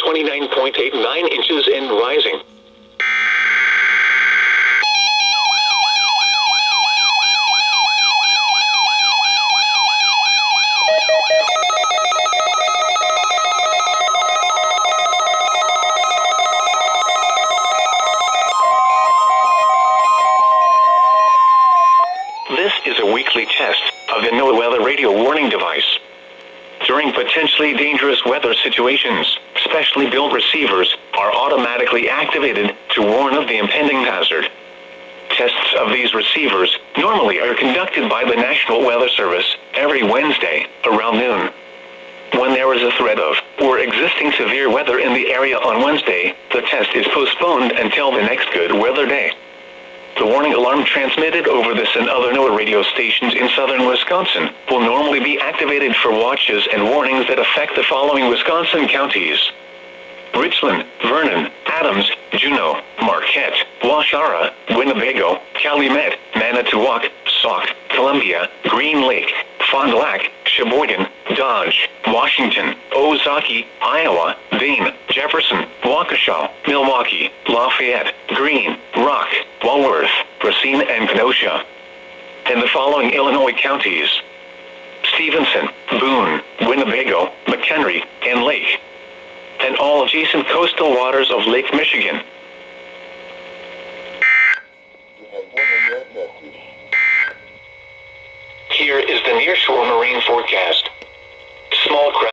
29.89 inches and rising. This is a weekly test of the NOAA weather radio warning device. During potentially dangerous weather situations, specially built receivers are automatically activated to warn of the impending hazard. Tests of these receivers normally are conducted by the National Weather Service every Wednesday around noon. When there is a threat of or existing severe weather in the area on Wednesday, the test is postponed until the next good weather day. The warning alarm transmitted over this and other NOAA radio stations in southern Wisconsin will normally be activated for watches and warnings that affect the following Wisconsin counties: Richland, Vernon, Adams, Juneau, Marquette, Waushara, Winnebago, Calumet, Manitowoc, Sauk, Columbia, Green Lake, Fond du Lac, Sheboygan, Dodge, Washington, Ozaukee, Iowa, Dane, Jefferson, Waukesha, Milwaukee, Lafayette, Greene, Rock, Walworth, Racine, and Kenosha. And the following Illinois counties: Stevenson, Boone, Winnebago, McHenry, and Lake, and all adjacent coastal waters of Lake Michigan. Here is the nearshore marine forecast. Small craft.